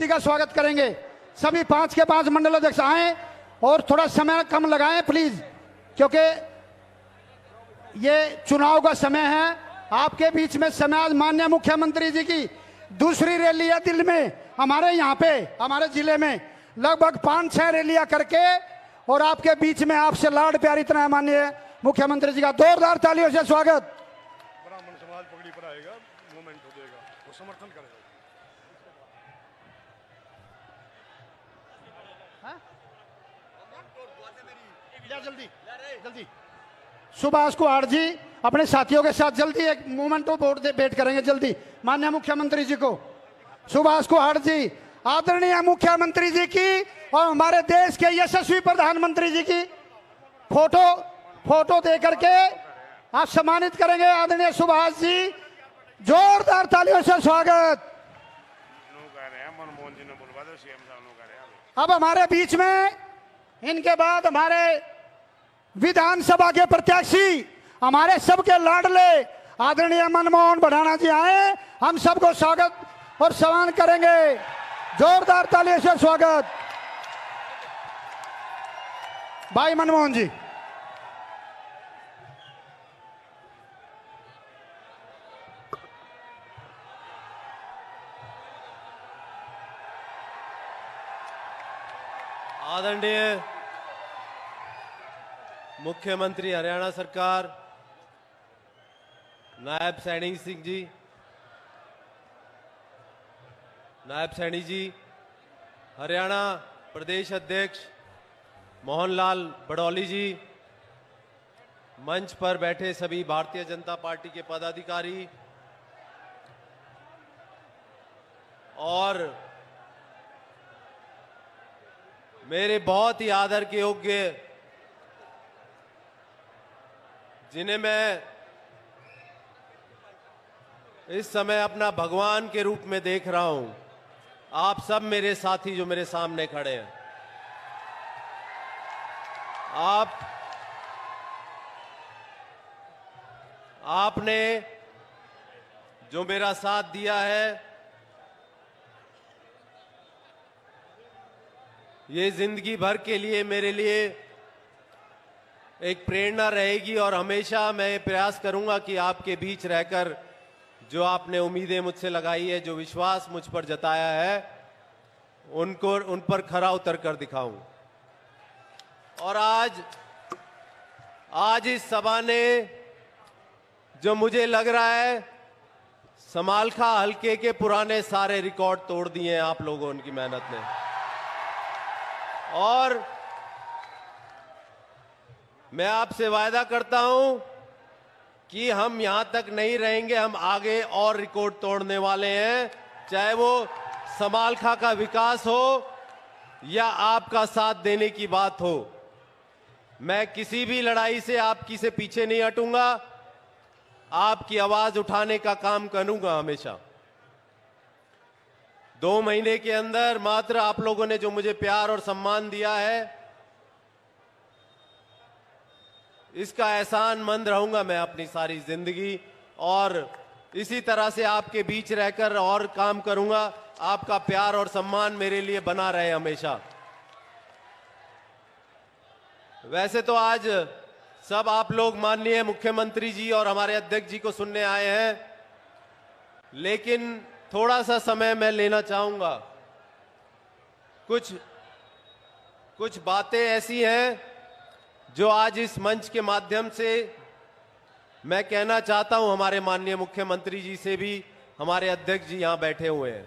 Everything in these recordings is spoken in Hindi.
का स्वागत करेंगे। सभी 5 के 5 मंडलाध्यक्ष आए और थोड़ा समय कम लगाएं प्लीज, क्योंकि ये चुनाव का समय है। आपके बीच में समय आज माननीय मुख्यमंत्री जी की दूसरी रैली है दिल्ली में, हमारे यहाँ पे हमारे जिले में लगभग 5-6 रैलियां करके, और आपके बीच में आपसे लाड प्यार इतना है माननीय मुख्यमंत्री जी का। जोरदार तालियों से स्वागत। ब्राह्मण समाज पगड़ी पर आएगा, मूवमेंट हो जाएगा, वो समर्थन करेगा। जल्दी जल्दी सुभाष कुहाड़ जी अपने साथियों के साथ जल्दी एक मूवमेंट को वेट करेंगे जल्दी माननीय मुख्यमंत्री जी को। सुभाष कुहाड़ जी आदरणीय मुख्यमंत्री जी की और हमारे देश के यशस्वी प्रधानमंत्री जी की फोटो दे करके आप सम्मानित करेंगे। आदरणीय सुभाष जी, जोरदार तालियों से स्वागत। अब हमारे बीच में इनके बाद हमारे विधानसभा के प्रत्याशी, हमारे सबके लाडले आदरणीय मनमोहन भडाना जी आए, हम सबको स्वागत और सम्मान करेंगे। जोरदार तालियों से स्वागत भाई मनमोहन जी। आदरणीय मुख्यमंत्री हरियाणा सरकार नायब सैनी सिंह जी, नायब सैनी जी, हरियाणा प्रदेश अध्यक्ष मोहनलाल बड़ौली जी, मंच पर बैठे सभी भारतीय जनता पार्टी के पदाधिकारी और मेरे बहुत ही आदर के योग्य, जिन्हें मैं इस समय अपना भगवान के रूप में देख रहा हूं, आप सब मेरे साथी जो मेरे सामने खड़े हैं, आपने जो मेरा साथ दिया है, ये जिंदगी भर के लिए मेरे लिए एक प्रेरणा रहेगी और हमेशा मैं प्रयास करूंगा कि आपके बीच रहकर जो आपने उम्मीदें मुझसे लगाई है, जो विश्वास मुझ पर जताया है, उन पर खरा उतर कर दिखाऊं। और आज इस सभा ने जो मुझे लग रहा है समालखा हलके के पुराने सारे रिकॉर्ड तोड़ दिए हैं आप लोगों की मेहनत ने। और मैं आपसे वायदा करता हूं कि हम यहां तक नहीं रहेंगे, हम आगे और रिकॉर्ड तोड़ने वाले हैं, चाहे वो समालखा का विकास हो या आपका साथ देने की बात हो। मैं किसी भी लड़ाई से आपकी से पीछे नहीं हटूंगा, आपकी आवाज उठाने का काम करूंगा हमेशा। 2 महीने के अंदर मात्र आप लोगों ने जो मुझे प्यार और सम्मान दिया है, इसका एहसान मंद रहूंगा मैं अपनी सारी जिंदगी, और इसी तरह से आपके बीच रहकर और काम करूंगा। आपका प्यार और सम्मान मेरे लिए बना रहे हमेशा। वैसे तो आज सब आप लोग माननीय मुख्यमंत्री जी और हमारे अध्यक्ष जी को सुनने आए हैं, लेकिन थोड़ा सा समय मैं लेना चाहूंगा। कुछ बातें ऐसी हैं जो आज इस मंच के माध्यम से मैं कहना चाहता हूं हमारे माननीय मुख्यमंत्री जी से भी, हमारे अध्यक्ष जी यहां बैठे हुए हैं।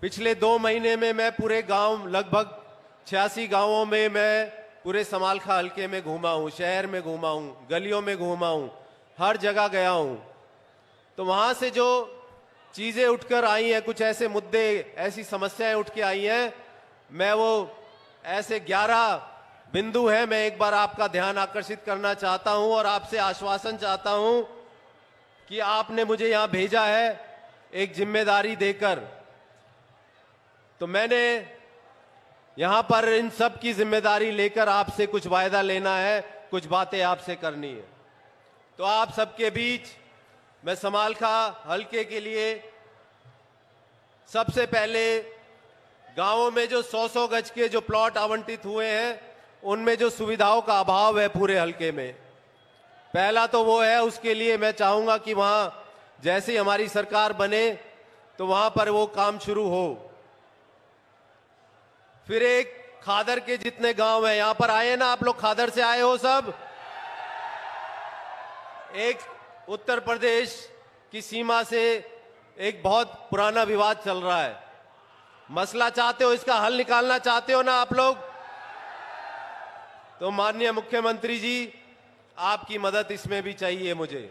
पिछले 2 महीने में मैं पूरे गांव, लगभग 86 गांवों में मैं पूरे समालखा हलके में घूमा हूं, शहर में घूमा हूं, गलियों में घूमा हूं, हर जगह गया हूं। तो वहां से जो चीजें उठकर आई हैं, कुछ ऐसे मुद्दे, ऐसी समस्याएं उठ के आई हैं, मैं वो ऐसे 11 बिंदु हैं, मैं एक बार आपका ध्यान आकर्षित करना चाहता हूं और आपसे आश्वासन चाहता हूं कि आपने मुझे यहां भेजा है एक जिम्मेदारी देकर। तो मैंने यहां पर इन सब की जिम्मेदारी लेकर आपसे कुछ वायदा लेना है, कुछ बातें आपसे करनी है। तो आप सबके बीच मैं समालखा हलके के लिए सबसे पहले गांवों में जो 100-100 गज के जो प्लॉट आवंटित हुए हैं, उनमें जो सुविधाओं का अभाव है पूरे हलके में, पहला तो वो है, उसके लिए मैं चाहूंगा कि वहां जैसे ही हमारी सरकार बने तो वहां पर वो काम शुरू हो। फिर एक खादर के जितने गांव हैं, यहां पर आए ना आप लोग, खादर से आए हो सब। एक उत्तर प्रदेश की सीमा से एक बहुत पुराना विवाद चल रहा है, मसला चाहते हो, इसका हल निकालना चाहते हो ना आप लोग, तो माननीय मुख्यमंत्री जी आपकी मदद इसमें भी चाहिए मुझे।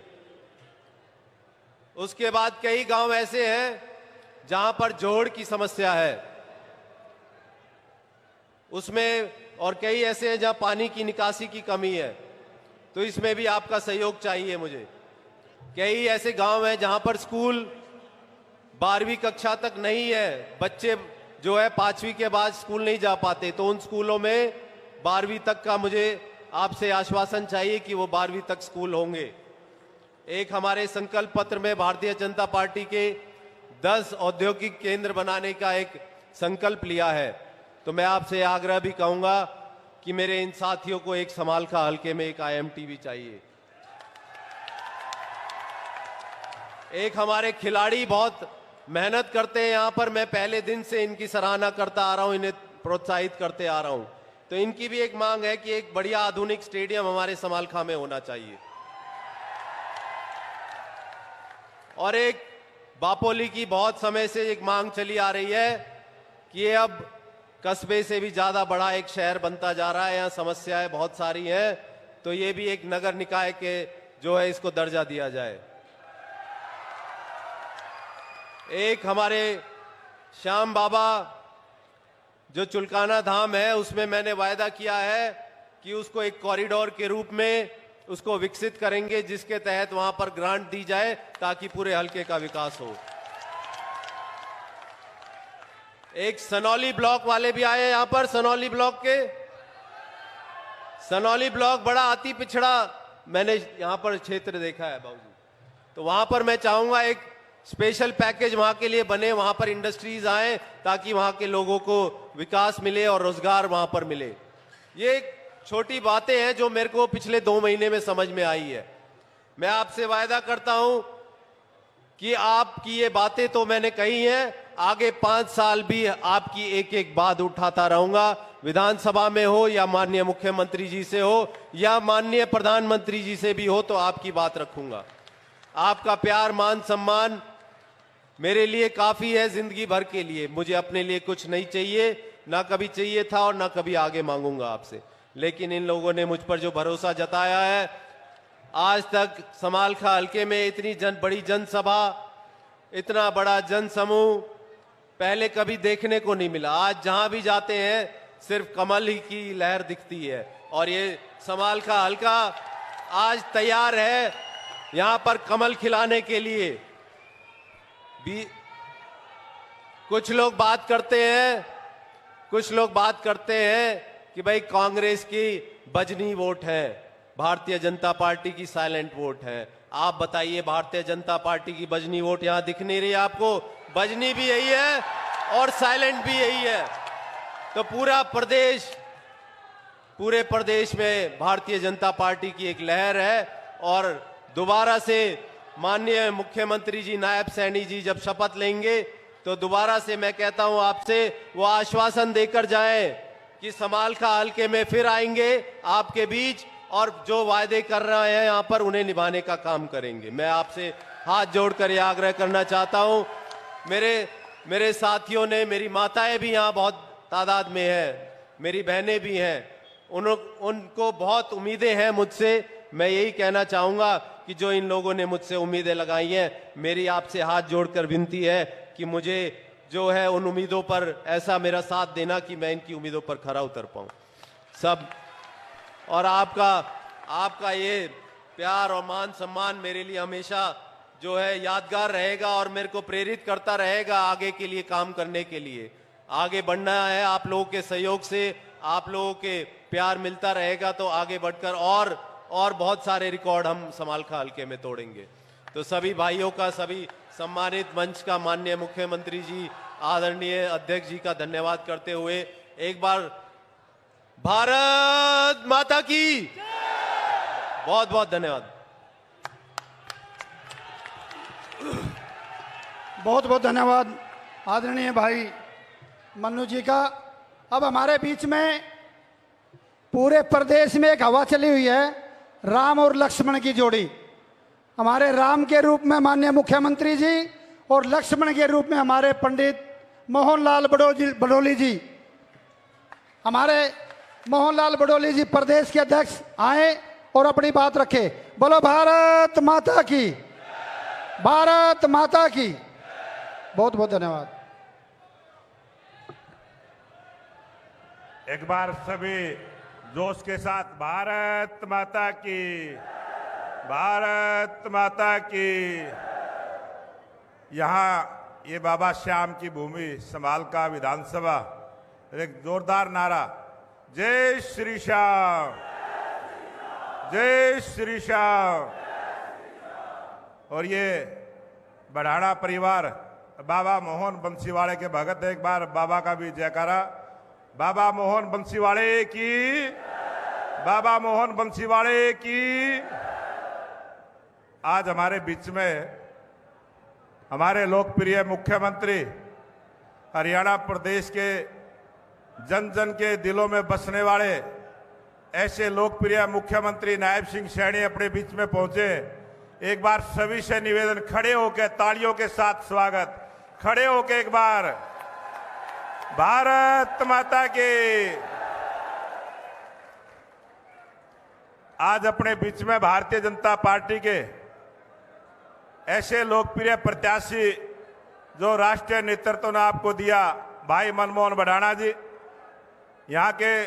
उसके बाद कई गांव ऐसे हैं जहां पर जोड़ की समस्या है, उसमें, और कई ऐसे हैं जहां पानी की निकासी की कमी है, तो इसमें भी आपका सहयोग चाहिए मुझे। कई ऐसे गांव हैं जहां पर स्कूल 12वीं कक्षा तक नहीं है, बच्चे जो है 5वीं के बाद स्कूल नहीं जा पाते, तो उन स्कूलों में 12वीं तक का मुझे आपसे आश्वासन चाहिए कि वो 12वीं तक स्कूल होंगे। एक हमारे संकल्प पत्र में भारतीय जनता पार्टी के 10 औद्योगिक केंद्र बनाने का एक संकल्प लिया है, तो मैं आपसे आग्रह भी कहूंगा कि मेरे इन साथियों को एक समालखा हलके में एक IMT भी चाहिए। एक हमारे खिलाड़ी बहुत मेहनत करते हैं यहां पर, मैं पहले दिन से इनकी सराहना करता आ रहा हूं, इन्हें प्रोत्साहित करते आ रहा हूं, तो इनकी भी एक मांग है कि एक बढ़िया आधुनिक स्टेडियम हमारे समालखा में होना चाहिए। और एक बापोली की बहुत समय से एक मांग चली आ रही है कि ये अब कस्बे से भी ज्यादा बड़ा एक शहर बनता जा रहा है, यहाँ समस्याएं बहुत सारी हैं, तो ये भी एक नगर निकाय के जो है इसको दर्जा दिया जाए। एक हमारे श्याम बाबा जो चुलकाना धाम है, उसमें मैंने वायदा किया है कि उसको एक कॉरिडोर के रूप में उसको विकसित करेंगे, जिसके तहत वहां पर ग्रांट दी जाए ताकि पूरे हलके का विकास हो। एक सनौली ब्लॉक वाले भी आए यहां पर, सनौली ब्लॉक के, सनौली ब्लॉक बड़ा अति पिछड़ा मैंने यहां पर क्षेत्र देखा है बाबूजी, तो वहां पर मैं चाहूंगा एक स्पेशल पैकेज वहां के लिए बने, वहां पर इंडस्ट्रीज आए ताकि वहां के लोगों को विकास मिले और रोजगार वहां पर मिले। ये छोटी बातें हैं जो मेरे को पिछले 2 महीने में समझ में आई है। मैं आपसे वायदा करता हूं कि आपकी ये बातें तो मैंने कही हैं, आगे 5 साल भी आपकी एक एक बात उठाता रहूंगा, विधानसभा में हो या माननीय मुख्यमंत्री जी से हो या माननीय प्रधानमंत्री जी से भी हो, तो आपकी बात रखूंगा। आपका प्यार, मान, सम्मान मेरे लिए काफी है जिंदगी भर के लिए, मुझे अपने लिए कुछ नहीं चाहिए, ना कभी चाहिए था और ना कभी आगे मांगूंगा आपसे। लेकिन इन लोगों ने मुझ पर जो भरोसा जताया है, आज तक समालखा हलके में इतनी बड़ी जनसभा, इतना बड़ा जन समूह पहले कभी देखने को नहीं मिला। आज जहां भी जाते हैं सिर्फ कमल ही की लहर दिखती है, और ये समालखा हलका आज तैयार है यहां पर कमल खिलाने के लिए भी। कुछ लोग बात करते हैं कि भाई कांग्रेस की बजनी वोट है, भारतीय जनता पार्टी की साइलेंट वोट है। आप बताइए, भारतीय जनता पार्टी की बजनी वोट यहां दिख नहीं रही आपको? बजनी भी यही है और साइलेंट भी यही है। तो पूरे प्रदेश में भारतीय जनता पार्टी की एक लहर है, और दोबारा से माननीय मुख्यमंत्री जी, नायब सैनी जी जब शपथ लेंगे तो दोबारा से मैं कहता हूं आपसे, वो आश्वासन देकर जाएं कि समालखा हलके में फिर आएंगे आपके बीच, और जो वायदे कर रहे हैं यहां पर उन्हें निभाने का काम करेंगे। मैं आपसे हाथ जोड़कर यह आग्रह करना चाहता हूं। मेरे साथियों ने, मेरी माताएं भी यहां बहुत तादाद में है, मेरी बहनें भी हैं, उनको बहुत उम्मीदें हैं मुझसे। मैं यही कहना चाहूंगा कि जो इन लोगों ने मुझसे उम्मीदें लगाई हैं, मेरी आपसे हाथ जोड़कर विनती है कि मुझे जो है उन उम्मीदों पर ऐसा मेरा साथ देना कि मैं इनकी उम्मीदों पर खरा उतर पाऊं सब। और आपका ये प्यार और मान सम्मान मेरे लिए हमेशा जो है यादगार रहेगा, और मेरे को प्रेरित करता रहेगा आगे के लिए काम करने के लिए। आगे बढ़ना है, आप लोगों के सहयोग से, आप लोगों के प्यार मिलता रहेगा तो आगे बढ़कर और बहुत सारे रिकॉर्ड हम समालखा हलके में तोड़ेंगे। तो सभी भाइयों का, सभी सम्मानित मंच का माननीय मुख्यमंत्री जी, आदरणीय अध्यक्ष जी का धन्यवाद करते हुए एक बार भारत माता की बहुत बहुत धन्यवाद। बहुत बहुत धन्यवाद आदरणीय भाई मन्नू जी का। अब हमारे बीच में पूरे प्रदेश में एक हवा चली हुई है, राम और लक्ष्मण की जोड़ी। हमारे राम के रूप में माननीय मुख्यमंत्री जी और लक्ष्मण के रूप में हमारे पंडित मोहनलाल बडोली जी। हमारे मोहनलाल बडोली जी प्रदेश के अध्यक्ष आए और अपनी बात रखे। बोलो भारत माता की, भारत माता की। बहुत बहुत धन्यवाद। एक बार सभी जोश के साथ भारत माता की, भारत माता की। यहाँ ये बाबा श्याम की भूमि समालका विधानसभा, एक जोरदार नारा, जय श्री श्याम, जय श्री श्याम। और ये बढ़ाड़ा परिवार बाबा मोहन बंसीवाड़े के भगत, एक बार बाबा का भी जयकारा। बाबा मोहन बंसीवाड़े की, बाबा मोहन बंसीवाड़े की। आज हमारे बीच में हमारे लोकप्रिय मुख्यमंत्री, हरियाणा प्रदेश के जन जन के दिलों में बसने वाले ऐसे लोकप्रिय मुख्यमंत्री नायब सिंह सैनी अपने बीच में पहुंचे। एक बार सभी से निवेदन, खड़े होकर तालियों के साथ स्वागत, खड़े होकर एक बार भारत माता की। आज अपने बीच में भारतीय जनता पार्टी के ऐसे लोकप्रिय प्रत्याशी जो राष्ट्रीय नेतृत्व ने आपको दिया, भाई मनमोहन बढ़ाड़ा जी, यहाँ के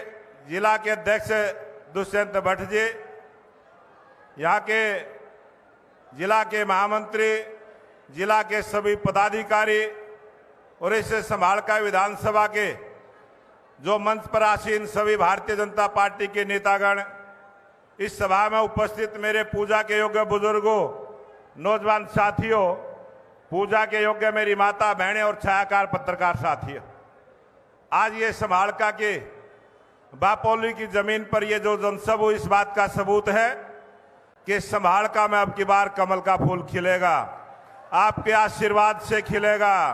जिला के अध्यक्ष दुष्यंत भट्ट जी, यहाँ के जिला के महामंत्री, जिला के सभी पदाधिकारी और इसे समालका विधानसभा के जो मंच पर आसीन सभी भारतीय जनता पार्टी के नेतागण, इस सभा में उपस्थित मेरे पूजा के योग्य बुजुर्गों, नौजवान साथियों, पूजा के योग्य मेरी माता बहनें और छायाकार पत्रकार साथियों, आज ये समालका के बापोली की जमीन पर ये जो जनसभा हुई, इस बात का सबूत है कि समालका में अब की बार कमल का फूल खिलेगा, आपके आशीर्वाद से खिलेगा।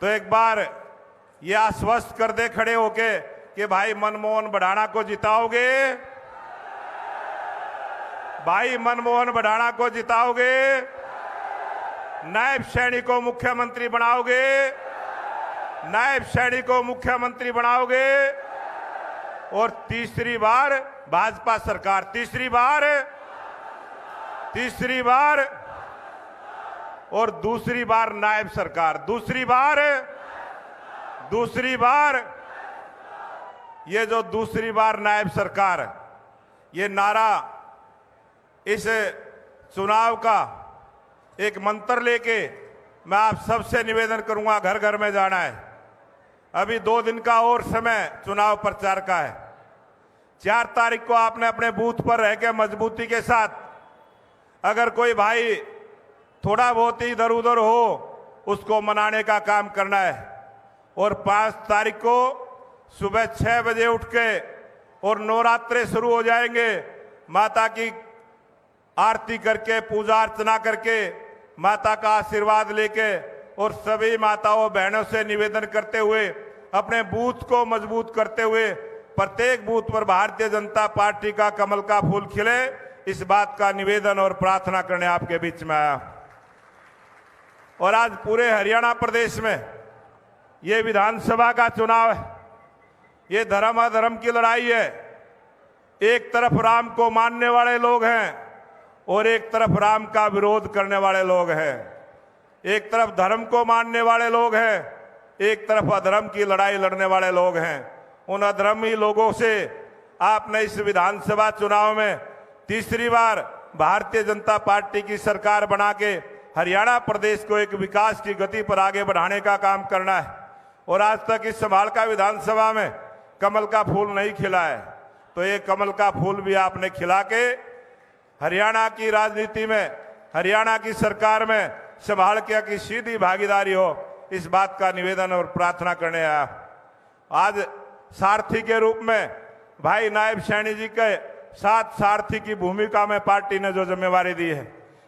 तो एक बार ये आश्वस्त कर दे खड़े होके कि भाई मनमोहन बढ़ाड़ा को जिताओगे, भाई मनमोहन बढ़ाड़ा को जिताओगे, नायब सैनी को मुख्यमंत्री बनाओगे, नायब सैनी को मुख्यमंत्री बनाओगे और तीसरी बार भाजपा सरकार, तीसरी बार और दूसरी बार नायब सरकार, दूसरी बार ये जो दूसरी बार नायब सरकार, ये नारा इस चुनाव का एक मंत्र लेके मैं आप सबसे निवेदन करूंगा, घर घर में जाना है। अभी 2 दिन का और समय चुनाव प्रचार का है। 4 तारीख को आपने अपने बूथ पर रह के मजबूती के साथ, अगर कोई भाई थोड़ा बहुत ही इधर उधर हो, उसको मनाने का काम करना है। और 5 तारीख को सुबह 6 बजे उठ के और नवरात्रे शुरू हो जाएंगे, माता की आरती करके, पूजा अर्चना करके, माता का आशीर्वाद लेके और सभी माताओं बहनों से निवेदन करते हुए अपने बूथ को मजबूत करते हुए प्रत्येक बूथ पर भारतीय जनता पार्टी का कमल का फूल खिले, इस बात का निवेदन और प्रार्थना करने आपके बीच में आया। और आज पूरे हरियाणा प्रदेश में ये विधानसभा का चुनाव है, ये धर्म अधर्म की लड़ाई है। एक तरफ राम को मानने वाले लोग हैं और एक तरफ राम का विरोध करने वाले लोग हैं। एक तरफ धर्म को मानने वाले लोग हैं, एक तरफ अधर्म की लड़ाई लड़ने वाले लोग हैं। उन अधर्मी लोगों से आपने इस विधानसभा चुनाव में तीसरी बार भारतीय जनता पार्टी की सरकार बना के हरियाणा प्रदेश को एक विकास की गति पर आगे बढ़ाने का काम करना है। और आज तक इस समालका विधानसभा में कमल का फूल नहीं खिला है, तो ये कमल का फूल भी आपने खिला के हरियाणा की राजनीति में, हरियाणा की सरकार में संभाल के की सीधी भागीदारी हो, इस बात का निवेदन और प्रार्थना करने आया। आज सारथी के रूप में भाई नायब सैनी जी के साथ सारथी की भूमिका में पार्टी ने जो जिम्मेवारी दी है,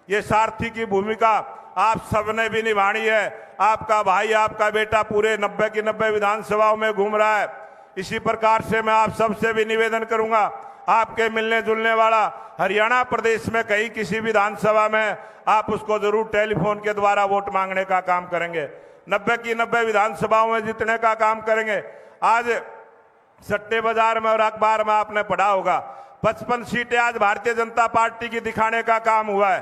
ये सारथी की भूमिका आप सबने भी निभानी है। आपका भाई, आपका बेटा पूरे 90 की 90 विधानसभाओं में घूम रहा है। इसी प्रकार से मैं आप सबसे भी निवेदन करूंगा, आपके मिलने जुलने वाला हरियाणा प्रदेश में कहीं किसी विधानसभा में आप उसको जरूर टेलीफोन के द्वारा वोट मांगने का काम करेंगे। 90 की 90 विधानसभाओं में जीतने का काम करेंगे। आज सट्टे बाजार में और अखबार में आपने पढ़ा होगा 55 सीटें आज भारतीय जनता पार्टी की दिखाने का काम हुआ है।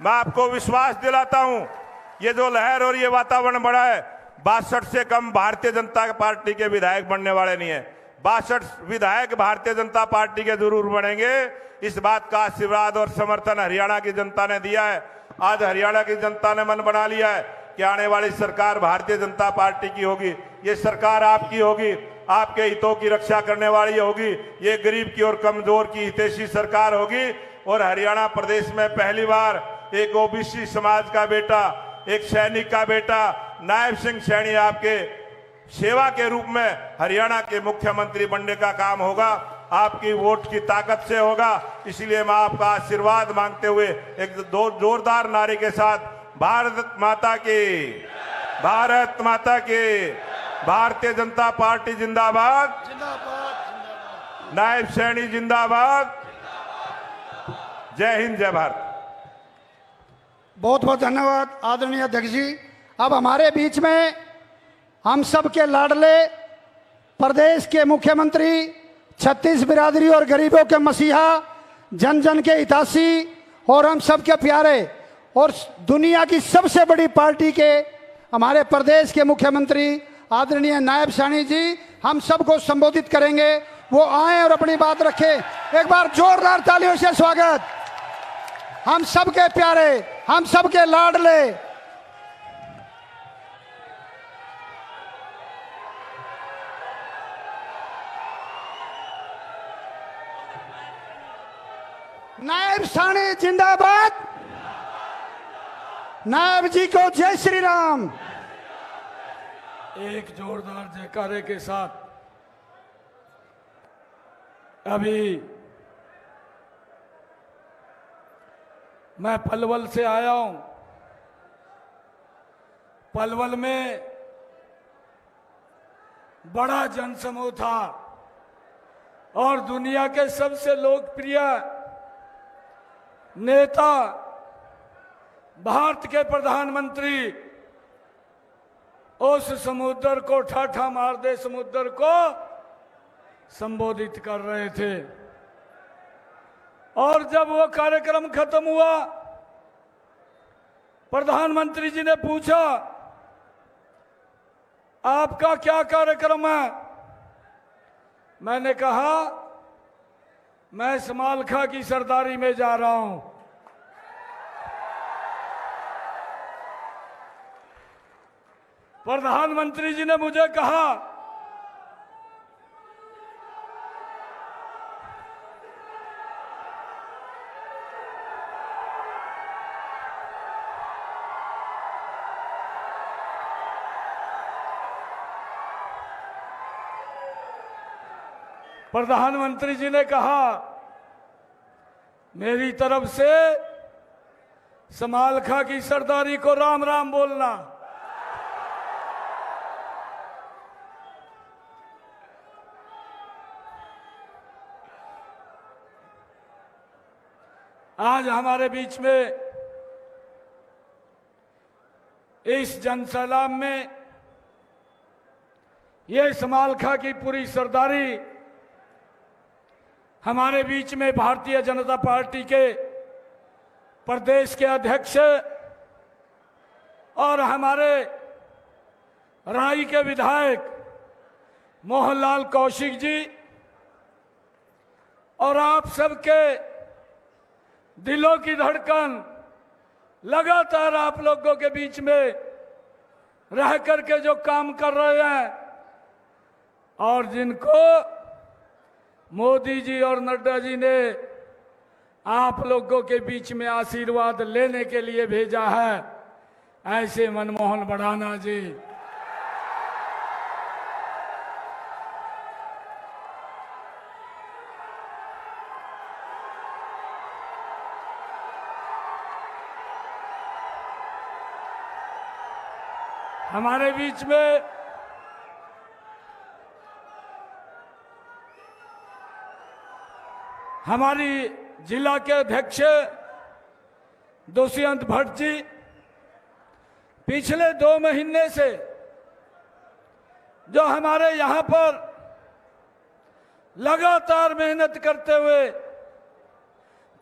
मैं आपको विश्वास दिलाता हूं, ये जो लहर और ये वातावरण बड़ा है, 62 से कम भारतीय जनता पार्टी के विधायक बनने वाले नहीं है। 62 विधायक भारतीय जनता पार्टी के जरूर बनेंगे। इस बात का आशीर्वाद और समर्थन हरियाणा की जनता ने दिया है। आज हरियाणा की जनता ने मन बना लिया है कि आने वाली सरकार भारतीय जनता पार्टी की होगी। ये सरकार आपकी होगी, आपके हितों की रक्षा करने वाली होगी। ये गरीब की और कमजोर की हितैषी सरकार होगी। और हरियाणा प्रदेश में पहली बार एक ओबीसी समाज का बेटा, एक सैनिक का बेटा नायब सिंह सैनी आपके सेवा के रूप में हरियाणा के मुख्यमंत्री बनने का काम होगा। आपकी वोट की ताकत से होगा। इसलिए मैं आपका आशीर्वाद मांगते हुए एक दो जोरदार नारे के साथ भारत माता की, भारत माता की, भारतीय जनता पार्टी जिंदाबाद, नायब सैनी जिंदाबाद, जय हिंद जय भारत। बहुत बहुत धन्यवाद आदरणीय अध्यक्ष जी। अब हमारे बीच में हम सब के लाडले प्रदेश के मुख्यमंत्री, छत्तीस बिरादरी और गरीबों के मसीहा, जन जन के हितैषी और हम सब के प्यारे और दुनिया की सबसे बड़ी पार्टी के हमारे प्रदेश के मुख्यमंत्री आदरणीय नायब सैनी जी हम सबको संबोधित करेंगे। वो आए और अपनी बात रखें। एक बार जोरदार तालियों से स्वागत। हम सबके प्यारे, हम सबके लाडले नायब सैनी जिंदाबाद। नायब जी को जय श्री राम। एक जोरदार जयकारे के साथ अभी मैं पलवल से आया हूं। पलवल में बड़ा जनसमूह था और दुनिया के सबसे लोकप्रिय नेता भारत के प्रधानमंत्री उस समुद्र को ठाठा मार दे समुद्र को संबोधित कर रहे थे। और जब वो कार्यक्रम खत्म हुआ, प्रधानमंत्री जी ने पूछा आपका क्या कार्यक्रम है। मैंने कहा मैं समालखा की सरदारी में जा रहा हूं। प्रधानमंत्री जी ने मुझे कहा प्रधानमंत्री जी ने कहा मेरी तरफ से समालखा की सरदारी को राम राम बोलना। आज हमारे बीच में इस जनसैलाब में ये समालखा की पूरी सरदारी हमारे बीच में भारतीय जनता पार्टी के प्रदेश के अध्यक्ष और हमारे राई के विधायक मोहनलाल कौशिक जी और आप सबके दिलों की धड़कन लगातार आप लोगों के बीच में रह करके जो काम कर रहे हैं और जिनको मोदी जी और नड्डा जी ने आप लोगों के बीच में आशीर्वाद लेने के लिए भेजा है, ऐसे मनमोहन बढ़ाना जी, हमारे बीच में हमारी जिला के अध्यक्ष दुष्यंत भट्ट जी पिछले 2 महीने से जो हमारे यहाँ पर लगातार मेहनत करते हुए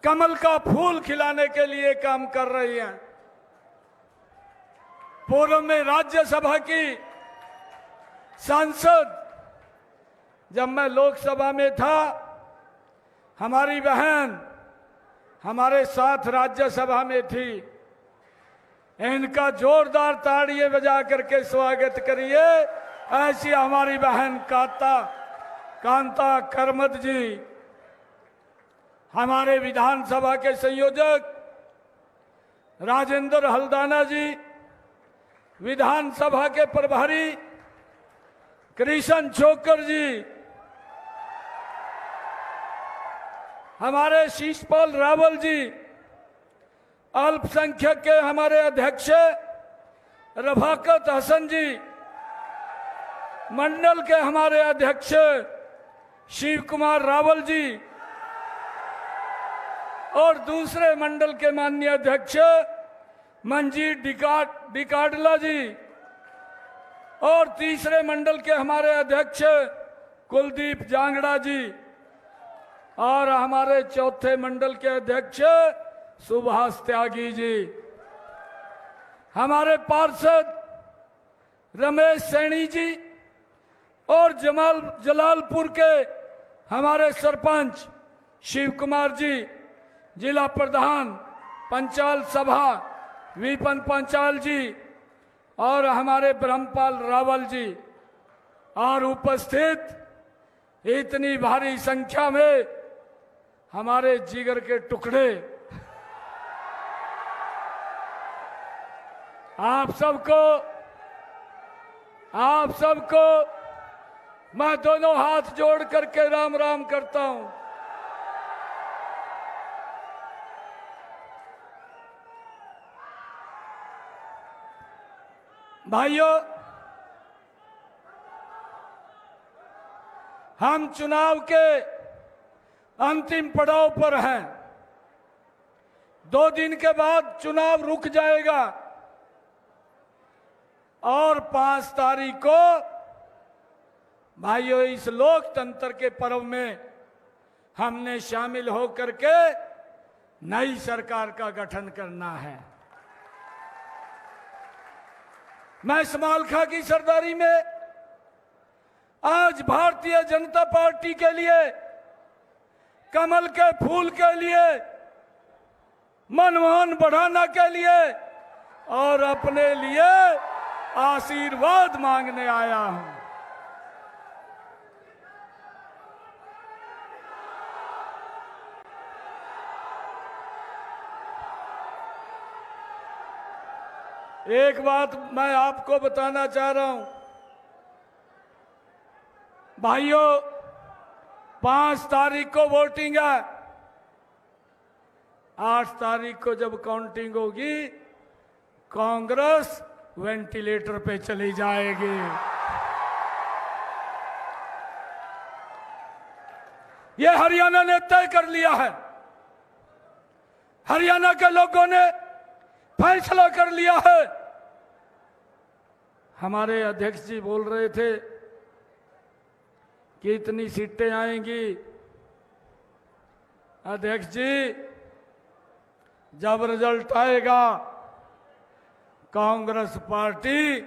कमल का फूल खिलाने के लिए काम कर रही हैं। पूर्व में राज्यसभा की सांसद, जब मैं लोकसभा में था, हमारी बहन हमारे साथ राज्यसभा में थी। इनका जोरदार ताड़ियां बजा करके स्वागत करिए। ऐसी हमारी बहन कांता करमत जी, हमारे विधानसभा के संयोजक राजेंद्र हल्दाना जी, विधानसभा के प्रभारी कृष्ण छोकर जी, हमारे शीशपाल रावल जी, अल्पसंख्यक के हमारे अध्यक्ष रफाकत हसन जी, मंडल के हमारे अध्यक्ष शिव कुमार रावल जी और दूसरे मंडल के माननीय अध्यक्ष मंजीत डिकाडला जी और तीसरे मंडल के हमारे अध्यक्ष कुलदीप जांगड़ा जी और हमारे चौथे मंडल के अध्यक्ष सुभाष त्यागी जी, हमारे पार्षद रमेश सैनी जी और जलालपुर के हमारे सरपंच शिव कुमार जी, जिला प्रधान पंचाल सभा विपन पंचाल जी और हमारे ब्रह्मपाल रावल जी और उपस्थित इतनी भारी संख्या में हमारे जिगर के टुकड़े, आप सबको मैं दोनों हाथ जोड़ करके राम राम करता हूं। भाइयों, हम चुनाव के अंतिम पड़ाव पर हैं। 2 दिन के बाद चुनाव रुक जाएगा और 5 तारीख को भाइयों इस लोकतंत्र के पर्व में हमने शामिल होकर के नई सरकार का गठन करना है। मैं समालखा की सरदारी में आज भारतीय जनता पार्टी के लिए, कमल के फूल के लिए, मनमोहन बढ़ाना के लिए और अपने लिए आशीर्वाद मांगने आया हूं। एक बात मैं आपको बताना चाह रहा हूं भाइयों, 5 तारीख को वोटिंग है। 8 तारीख को जब काउंटिंग होगी, कांग्रेस वेंटिलेटर पे चली जाएगी। ये हरियाणा ने तय कर लिया है। हरियाणा के लोगों ने फैसला कर लिया है। हमारे अध्यक्ष जी बोल रहे थे कि इतनी सीटें आएंगी। अध्यक्ष जी, जब रिजल्ट आएगा कांग्रेस पार्टी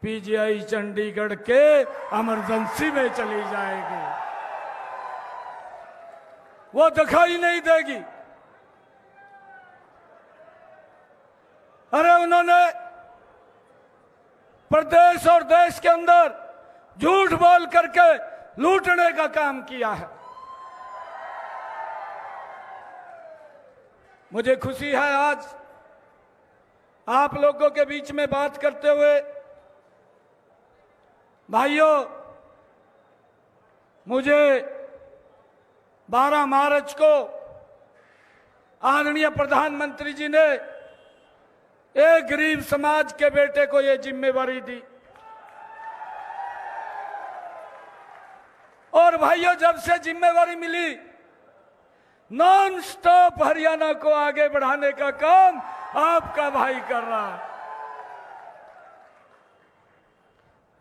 पीजीआई चंडीगढ़ के इमरजेंसी में चली जाएगी, वो दिखाई नहीं देगी। अरे उन्होंने प्रदेश और देश के अंदर झूठ बोल करके लूटने का काम किया है। मुझे खुशी है आज आप लोगों के बीच में बात करते हुए भाइयों, मुझे 12 मार्च को आदरणीय प्रधानमंत्री जी ने एक गरीब समाज के बेटे को यह जिम्मेवारी दी। और भाइयों, जब से जिम्मेवारी मिली, नॉन स्टॉप हरियाणा को आगे बढ़ाने का काम आपका भाई कर रहा है।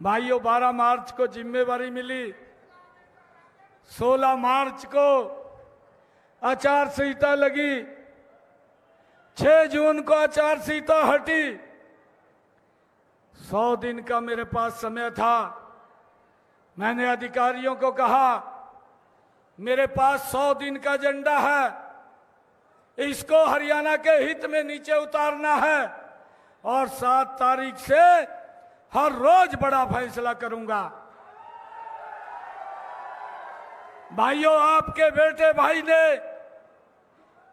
भाइयों, 12 मार्च को जिम्मेवारी मिली, 16 मार्च को आचार संहिता लगी, 6 जून को आचार संहिता हटी। 100 दिन का मेरे पास समय था। मैंने अधिकारियों को कहा, मेरे पास 100 दिन का एजेंडा है, इसको हरियाणा के हित में नीचे उतारना है और 7 तारीख से हर रोज बड़ा फैसला करूंगा। भाइयों, आपके बेटे भाई ने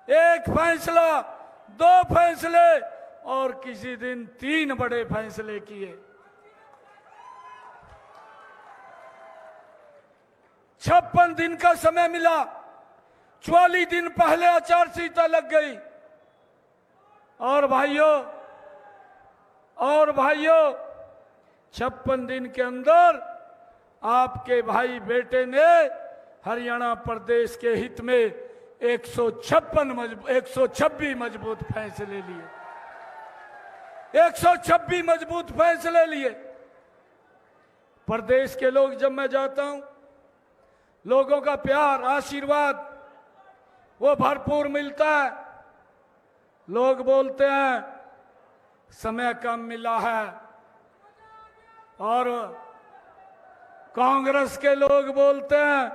एक फैसला, 2 फैसले और किसी दिन 3 बड़े फैसले किए। 56 दिन का समय मिला, 44 दिन पहले आचार संहिता लग गई। और भाइयों 56 दिन के अंदर आपके भाई बेटे ने हरियाणा प्रदेश के हित में 126 मजबूत फैसले लिए। 126 मजबूत फैसले लिए। प्रदेश के लोग, जब मैं जाता हूं, लोगों का प्यार, आशीर्वाद वो भरपूर मिलता है। लोग बोलते हैं समय कम मिला है, और कांग्रेस के लोग बोलते हैं,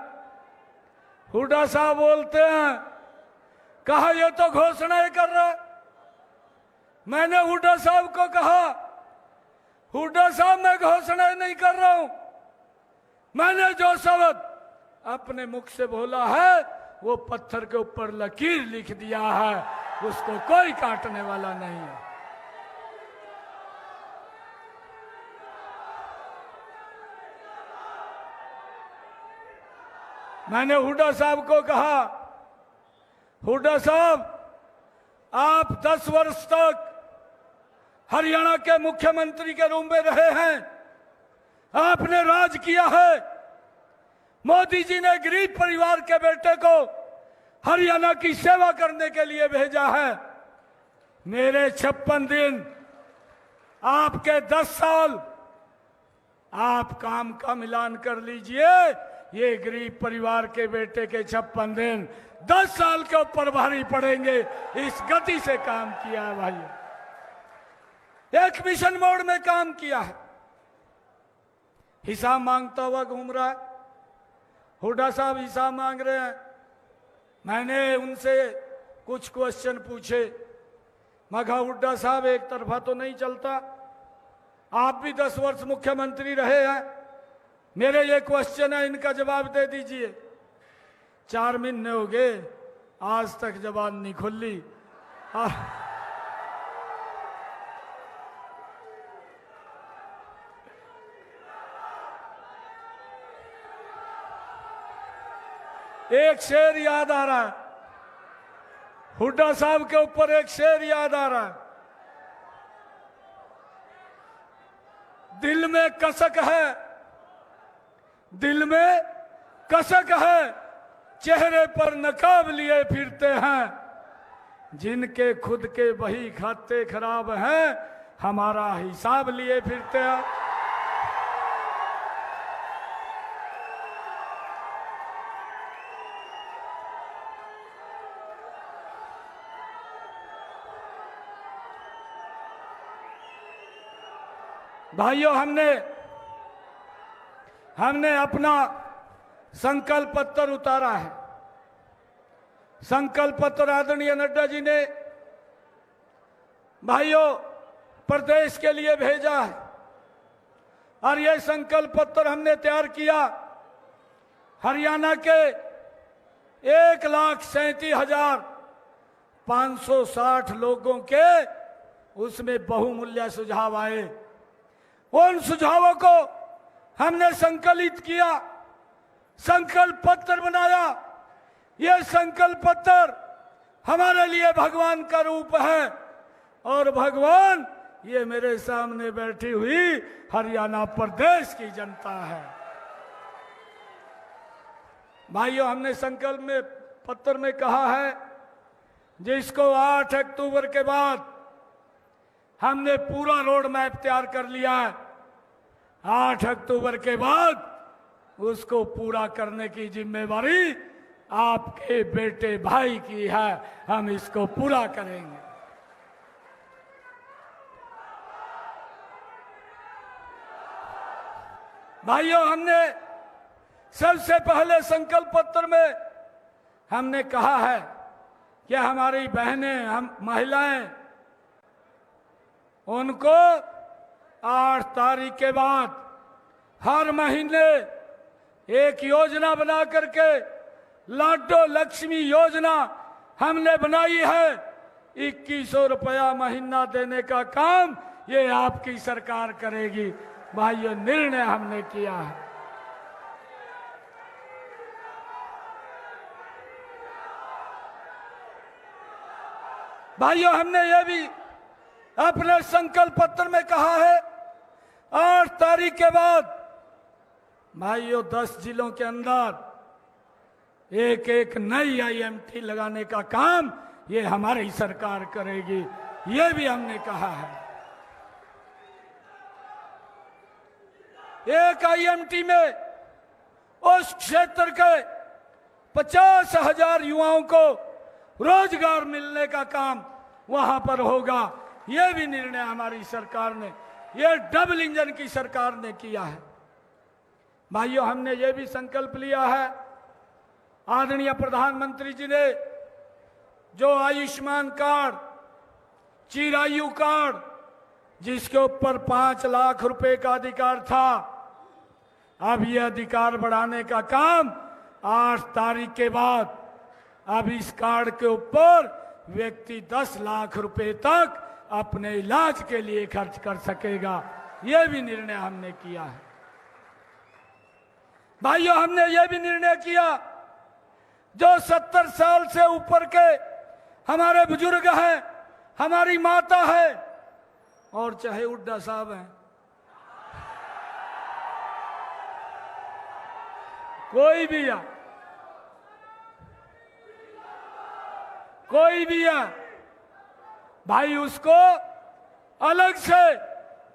हुड्डा साहब बोलते हैं, कहा ये तो घोषणाएं कर रहा। मैंने हुड्डा साहब को कहा, हुड्डा साहब मैं घोषणाएं नहीं कर रहा हूं, मैंने जो शब्द अपने मुख से बोला है वो पत्थर के ऊपर लकीर लिख दिया है, उसको कोई काटने वाला नहीं है। मैंने हुड्डा साहब को कहा, हुड्डा साहब आप 10 वर्ष तक हरियाणा के मुख्यमंत्री के रूप में रहे हैं, आपने राज किया है। मोदी जी ने गरीब परिवार के बेटे को हरियाणा की सेवा करने के लिए भेजा है। मेरे 56 दिन, आपके 10 साल, आप काम का मिलान कर लीजिए। ये गरीब परिवार के बेटे के 56 दिन 10 साल के ऊपर भारी पड़ेंगे। इस गति से काम किया है भाइयों, एक मिशन मोड में काम किया है। हिसाब मांगता हुआ घूम रहा है। हुड्डा साहब हिसाब मांग रहे हैं। मैंने उनसे कुछ क्वेश्चन पूछे। मैं कहा, हुड्डा साहब एक तरफा तो नहीं चलता, आप भी 10 वर्ष मुख्यमंत्री रहे हैं, मेरे ये क्वेश्चन है, इनका जवाब दे दीजिए। 4 महीने हो गए, आज तक जबान नहीं खुली। एक शेर याद आ रहा है, हुड्डा साहब के ऊपर एक शेर याद आ रहा है। दिल में कसक है, दिल में कसक है, चेहरे पर नकाब लिए फिरते हैं। जिनके खुद के बही खाते खराब हैं, हमारा हिसाब लिए फिरते हैं। भाइयों, हमने अपना संकल्प पत्र उतारा है। संकल्प पत्र आदरणीय नड्डा जी ने भाइयों प्रदेश के लिए भेजा है, और यह संकल्प पत्र हमने तैयार किया हरियाणा के 1,37,560 लोगों के उसमें बहुमूल्य सुझाव आए। उन सुझावों को हमने संकलित किया, संकल्प पत्र बनाया। यह संकल्प पत्र हमारे लिए भगवान का रूप है और भगवान ये मेरे सामने बैठी हुई हरियाणा प्रदेश की जनता है। भाइयों, हमने संकल्प में पत्र में कहा है जिसको 8 अक्टूबर के बाद हमने पूरा रोड मैप तैयार कर लिया है। 8 अक्टूबर के बाद उसको पूरा करने की जिम्मेवारी आपके बेटे भाई की है। हम इसको पूरा करेंगे। भाइयों, हमने सबसे पहले संकल्प पत्र में हमने कहा है कि हमारी बहनें, हम महिलाएं, उनको 8 तारीख के बाद हर महीने एक योजना बना करके लाडो लक्ष्मी योजना हमने बनाई है। 2100 रुपया महीना देने का काम ये आपकी सरकार करेगी। भाइयों, निर्णय हमने किया है। भाइयों, हमने ये भी अपने संकल्प पत्र में कहा है 8 तारीख के बाद भाइयों 10 जिलों के अंदर एक नई IMT लगाने का काम ये हमारी सरकार करेगी। ये भी हमने कहा है। एक IMT में उस क्षेत्र के 50,000 युवाओं को रोजगार मिलने का काम वहां पर होगा। यह भी निर्णय हमारी सरकार ने, यह डबल इंजन की सरकार ने किया है। भाइयों, हमने ये भी संकल्प लिया है, आदरणीय प्रधानमंत्री जी ने जो आयुष्मान कार्ड, चिरायु कार्ड, जिसके ऊपर 5 लाख रुपए का अधिकार था, अब यह अधिकार बढ़ाने का काम 8 तारीख के बाद अब इस कार्ड के ऊपर व्यक्ति 10 लाख रुपए तक अपने इलाज के लिए खर्च कर सकेगा। यह भी निर्णय हमने किया है। भाइयों, हमने यह भी निर्णय किया जो 70 साल से ऊपर के हमारे बुजुर्ग हैं, हमारी माता है और चाहे हुड्डा साहब हैं, कोई भी है, कोई भी है भाई, उसको अलग से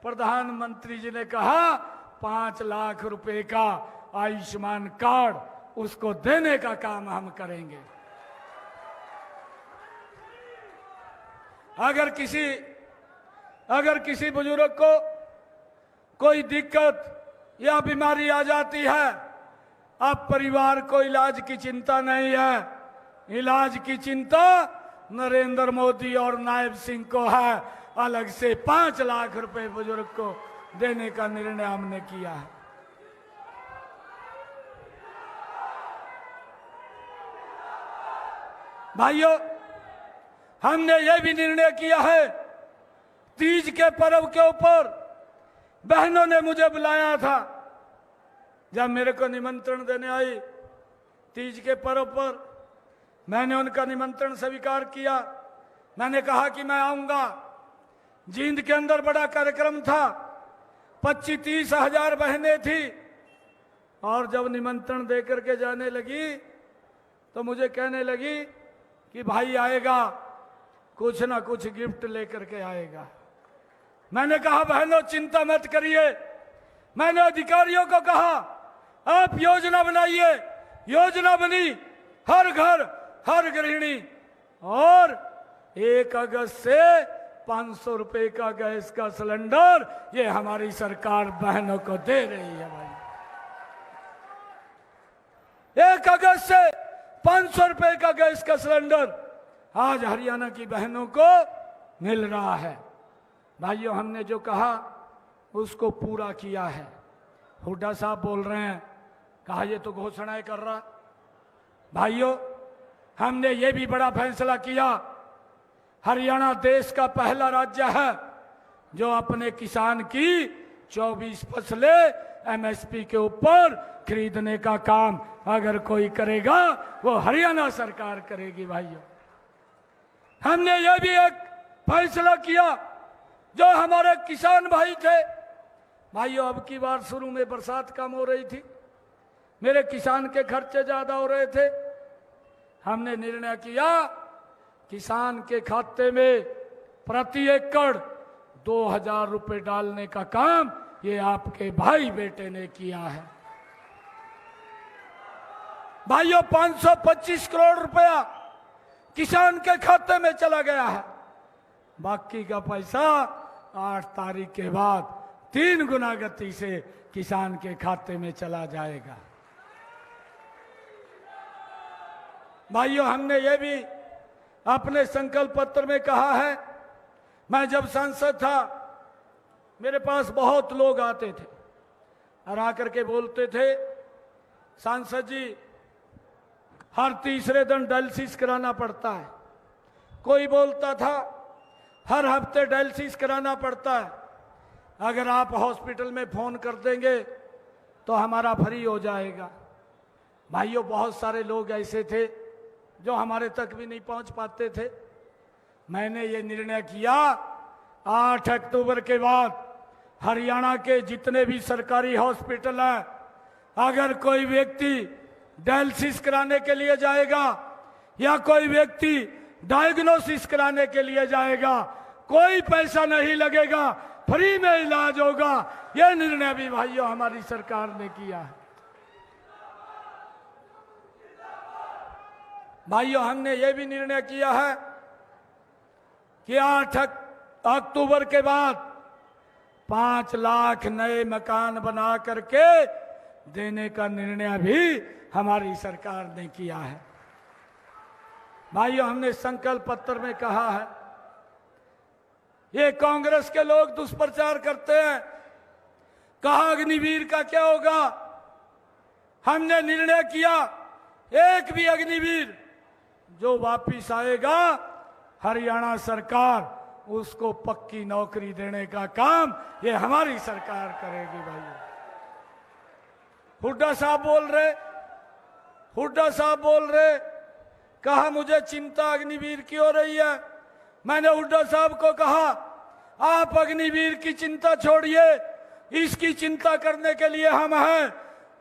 प्रधानमंत्री जी ने कहा 5 लाख रुपए का आयुष्मान कार्ड उसको देने का काम हम करेंगे। अगर किसी बुजुर्ग को कोई दिक्कत या बीमारी आ जाती है, अब परिवार को इलाज की चिंता नहीं है। इलाज की चिंता नरेंद्र मोदी और नायब सिंह को है। अलग से 5 लाख रुपए बुजुर्ग को देने का निर्णय हमने किया है। भाइयों, हमने यह भी निर्णय किया है, तीज के पर्व के ऊपर बहनों ने मुझे बुलाया था। जब मेरे को निमंत्रण देने आई तीज के पर्व पर, मैंने उनका निमंत्रण स्वीकार किया। मैंने कहा कि मैं आऊंगा। जींद के अंदर बड़ा कार्यक्रम था, 25-30 हजार बहनें थी और जब निमंत्रण देकर के जाने लगी तो मुझे कहने लगी कि भाई आएगा, कुछ ना कुछ गिफ्ट लेकर के आएगा। मैंने कहा बहनों चिंता मत करिए। मैंने अधिकारियों को कहा आप योजना बनाइए। योजना बनी, हर घर हर गृहिणी, और 1 अगस्त से 500 रुपए का गैस का सिलेंडर ये हमारी सरकार बहनों को दे रही है। भाई 1 अगस्त से 500 रुपए का गैस का सिलेंडर आज हरियाणा की बहनों को मिल रहा है। भाइयों, हमने जो कहा उसको पूरा किया है। हुड्डा साहब बोल रहे हैं, कहा ये तो घोषणाएं कर रहा। भाइयों, हमने ये भी बड़ा फैसला किया, हरियाणा देश का पहला राज्य है जो अपने किसान की 24 फसलें एमएसपी के ऊपर खरीदने का काम अगर कोई करेगा वो हरियाणा सरकार करेगी। भाइयों, हमने ये भी एक फैसला किया जो हमारे किसान भाई थे। भाइयों, अब की बार शुरू में बरसात कम हो रही थी, मेरे किसान के खर्चे ज्यादा हो रहे थे। हमने निर्णय किया किसान के खाते में प्रति एकड़ 2000 रुपए डालने का काम ये आपके भाई बेटे ने किया है। भाइयों, 525 करोड़ रुपया किसान के खाते में चला गया है। बाकी का पैसा 8 तारीख के बाद 3 गुना गति से किसान के खाते में चला जाएगा। भाइयों, हमने ये भी अपने संकल्प पत्र में कहा है। मैं जब सांसद था मेरे पास बहुत लोग आते थे और आकर के बोलते थे, सांसद जी हर तीसरे दिन डायलिसिस कराना पड़ता है। कोई बोलता था हर हफ्ते डायलिसिस कराना पड़ता है, अगर आप हॉस्पिटल में फोन कर देंगे तो हमारा फ्री हो जाएगा। भाइयों, बहुत सारे लोग ऐसे थे जो हमारे तक भी नहीं पहुंच पाते थे। मैंने ये निर्णय किया 8 अक्टूबर के बाद हरियाणा के जितने भी सरकारी हॉस्पिटल हैं, अगर कोई व्यक्ति डायलिसिस कराने के लिए जाएगा या कोई व्यक्ति डायग्नोसिस कराने के लिए जाएगा, कोई पैसा नहीं लगेगा, फ्री में इलाज होगा। यह निर्णय भी भाइयों हमारी सरकार ने किया है। भाइयों, हमने ये भी निर्णय किया है कि 8 अक्टूबर के बाद 5 लाख नए मकान बना करके देने का निर्णय भी हमारी सरकार ने किया है। भाइयों, हमने संकल्प पत्र में कहा है, ये कांग्रेस के लोग दुष्प्रचार करते हैं, कहा अग्निवीर का क्या होगा। हमने निर्णय किया एक भी अग्निवीर जो वापिस आएगा हरियाणा सरकार उसको पक्की नौकरी देने का काम ये हमारी सरकार करेगी। भाइयों, हुड्डा साहब बोल रहे कहा मुझे चिंता अग्निवीर की हो रही है। मैंने हुड्डा साहब को कहा आप अग्निवीर की चिंता छोड़िए, इसकी चिंता करने के लिए हम हैं।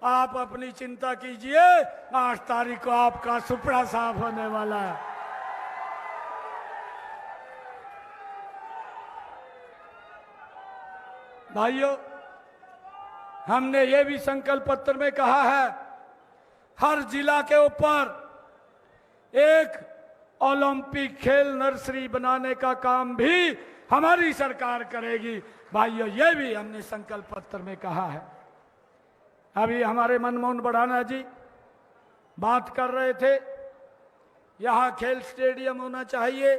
आप अपनी चिंता कीजिए, 8 तारीख को आपका सुपड़ा साफ होने वाला है। भाइयों, हमने ये भी संकल्प पत्र में कहा है हर जिला के ऊपर एक ओलंपिक खेल नर्सरी बनाने का काम भी हमारी सरकार करेगी। भाइयों, ये भी हमने संकल्प पत्र में कहा है। अभी हमारे मनमोहन बढ़ाना जी बात कर रहे थे, यहाँ खेल स्टेडियम होना चाहिए,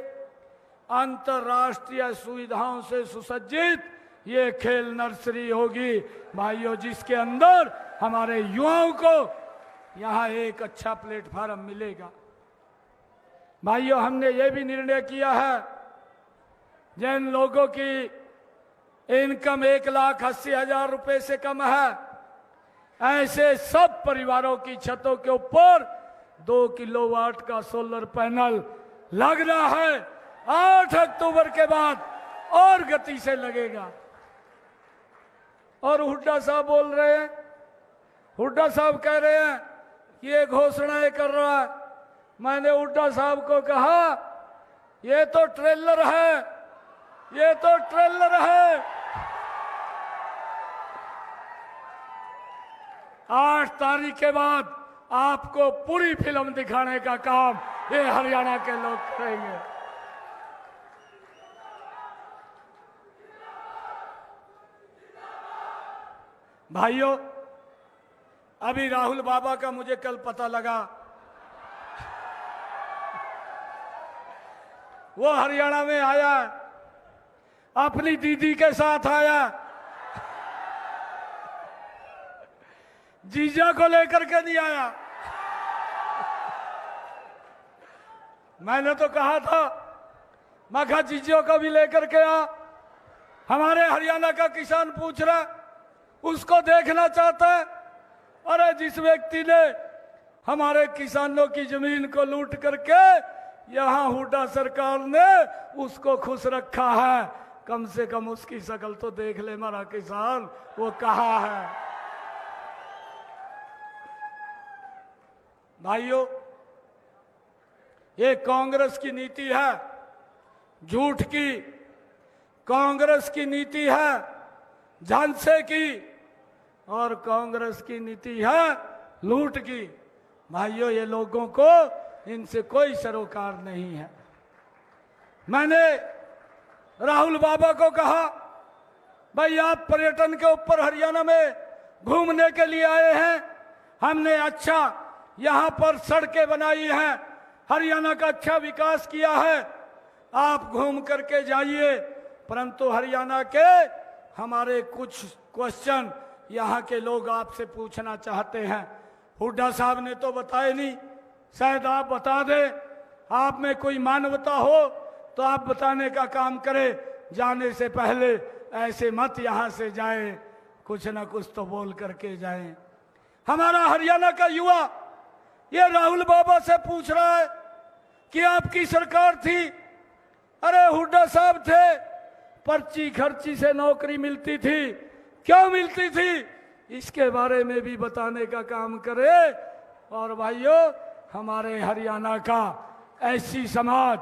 अंतर्राष्ट्रीय सुविधाओं से सुसज्जित ये खेल नर्सरी होगी। भाइयों, जिसके अंदर हमारे युवाओं को यहाँ एक अच्छा प्लेटफॉर्म मिलेगा। भाइयों, हमने ये भी निर्णय किया है जिन लोगों की इनकम 1,80,000 रुपए से कम है, ऐसे सब परिवारों की छतों के ऊपर 2 किलोवाट का सोलर पैनल लगना है। 8 अक्टूबर के बाद और गति से लगेगा। और हुड्डा साहब बोल रहे हैं, हुड्डा साहब कह रहे हैं कि ये घोषणाएं कर रहा है। मैंने हुड्डा साहब को कहा ये तो ट्रेलर है, ये तो ट्रेलर है। 8 तारीख के बाद आपको पूरी फिल्म दिखाने का काम ये हरियाणा के लोग करेंगे। भाइयों, अभी राहुल बाबा का मुझे कल पता लगा, वो हरियाणा में आया, अपनी दीदी के साथ आया, जीजा को लेकर के नहीं आया। मैंने तो कहा था मखा चीजों को भी लेकर के आ। हमारे हरियाणा का किसान पूछ रहा है, उसको देखना चाहता है। अरे जिस व्यक्ति ने हमारे किसानों की जमीन को लूट करके यहाँ हुड्डा सरकार ने उसको खुश रखा है, कम से कम उसकी शक्ल तो देख ले हमारा किसान, वो कहाँ है। भाइयों, ये कांग्रेस की नीति है झूठ की, कांग्रेस की नीति है झांसे की, और कांग्रेस की नीति है लूट की। भाइयों, ये लोगों को इनसे कोई सरोकार नहीं है। मैंने राहुल बाबा को कहा, भाई आप पर्यटन के ऊपर हरियाणा में घूमने के लिए आए हैं, हमने अच्छा यहाँ पर सड़कें बनाई हैं, हरियाणा का अच्छा विकास किया है, आप घूम करके जाइए। परंतु हरियाणा के हमारे कुछ क्वेश्चन यहाँ के लोग आपसे पूछना चाहते हैं। हुड्डा साहब ने तो बताए नहीं, शायद आप बता दें। आप में कोई मानवता हो तो आप बताने का काम करें, जाने से पहले ऐसे मत यहाँ से जाए, कुछ ना कुछ तो बोल करके जाएं। हमारा हरियाणा का युवा ये राहुल बाबा से पूछ रहा है कि आपकी सरकार थी, अरे हुड्डा साहब थे, पर्ची खर्ची से नौकरी मिलती थी, क्यों मिलती थी, इसके बारे में भी बताने का काम करे। और भाइयों, हमारे हरियाणा का ऐसी समाज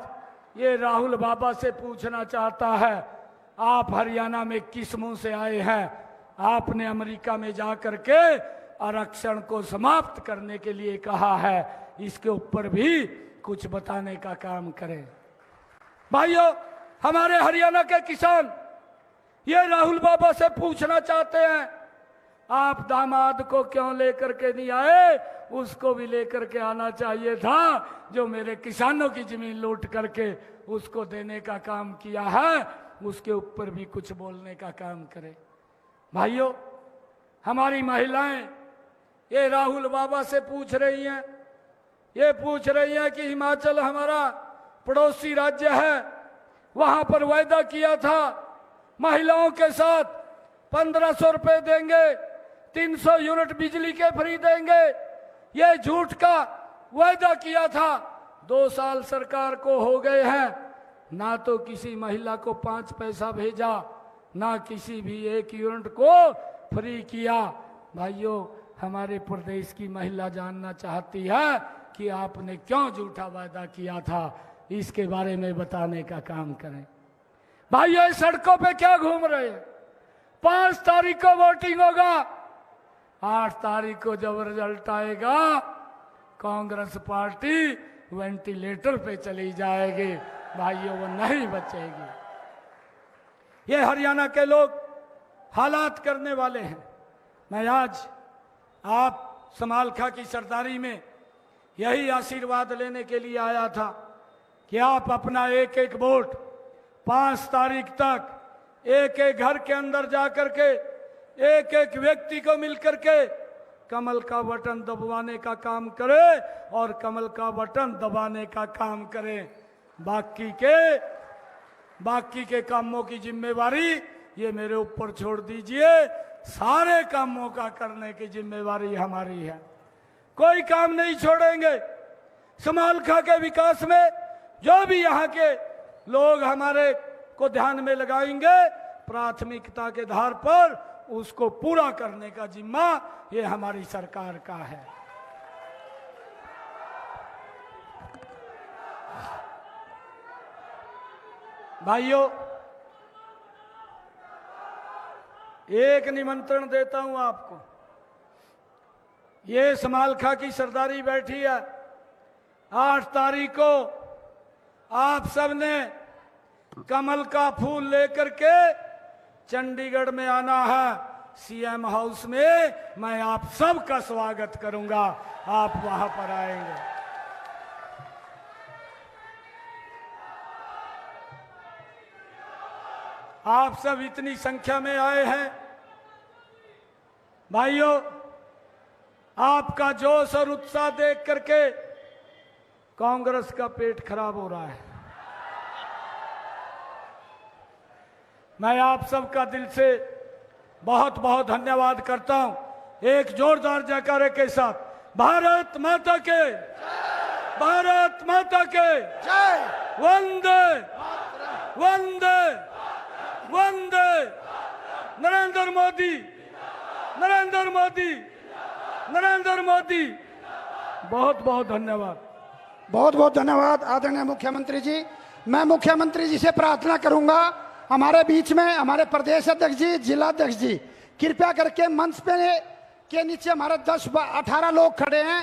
ये राहुल बाबा से पूछना चाहता है, आप हरियाणा में किस मुंह से आए हैं? आपने अमेरिका में जाकर के आरक्षण को समाप्त करने के लिए कहा है, इसके ऊपर भी कुछ बताने का काम करें। भाइयों, हमारे हरियाणा के किसान ये राहुल बाबा से पूछना चाहते हैं, आप दामाद को क्यों लेकर के नहीं आए? उसको भी लेकर के आना चाहिए था, जो मेरे किसानों की जमीन लूट करके उसको देने का काम किया है, उसके ऊपर भी कुछ बोलने का काम करें। भाइयों, हमारी महिलाएं ये राहुल बाबा से पूछ रही हैं, ये पूछ रही हैं कि हिमाचल हमारा पड़ोसी राज्य है, वहां पर वायदा किया था महिलाओं के साथ 1500 रुपए देंगे, 300 यूनिट बिजली के फ्री देंगे, ये झूठ का वायदा किया था। 2 साल सरकार को हो गए हैं, ना तो किसी महिला को 5 पैसा भेजा, ना किसी भी 1 यूनिट को फ्री किया। भाइयों, हमारे प्रदेश की महिला जानना चाहती है कि आपने क्यों झूठा वायदा किया था, इसके बारे में बताने का काम करें। भाइयों, इस सड़कों पे क्या घूम रहे हैं? 5 तारीख को वोटिंग होगा, 8 तारीख को जब रिजल्ट आएगा कांग्रेस पार्टी वेंटिलेटर पे चली जाएगी। भाइयों, वो नहीं बचेगी। ये हरियाणा के लोग हालात करने वाले हैं। मैं आज आप समालखा की सरदारी में यही आशीर्वाद लेने के लिए आया था कि आप अपना एक एक वोट 5 तारीख तक एक एक घर के अंदर जाकर के एक एक व्यक्ति को मिलकर के कमल का बटन दबाने का काम करें और कमल का बटन दबाने का काम करें। बाकी के कामों की जिम्मेवारी ये मेरे ऊपर छोड़ दीजिए। सारे कामों का करने की जिम्मेवारी हमारी है, कोई काम नहीं छोड़ेंगे। समालखा के विकास में जो भी यहाँ के लोग हमारे को ध्यान में लगाएंगे, प्राथमिकता के आधार पर उसको पूरा करने का जिम्मा ये हमारी सरकार का है। भाइयों, एक निमंत्रण देता हूं आपको। ये समालखा की सरदारी बैठी है, 8 तारीख को आप सबने कमल का फूल लेकर के चंडीगढ़ में आना है। सीएम हाउस में मैं आप सबका स्वागत करूंगा, आप वहां पर आएंगे। आप सब इतनी संख्या में आए हैं। भाइयों, आपका जोश और उत्साह देख करके कांग्रेस का पेट खराब हो रहा है। मैं आप सबका दिल से बहुत बहुत धन्यवाद करता हूं। एक जोरदार जयकारे के साथ भारत माता के, भारत माता के जय। वंदे वंदे वंदे। नरेंद्र मोदी, नरेंद्र मोदी, नरेंद्र मोदी। बहुत बहुत धन्यवाद। बहुत बहुत धन्यवाद आदरणीय मुख्यमंत्री जी। मैं मुख्यमंत्री जी से प्रार्थना करूंगा, हमारे बीच में हमारे प्रदेश अध्यक्ष जी, जिला अध्यक्ष जी, कृपया करके मंच पे के नीचे हमारे 10-18 लोग खड़े हैं।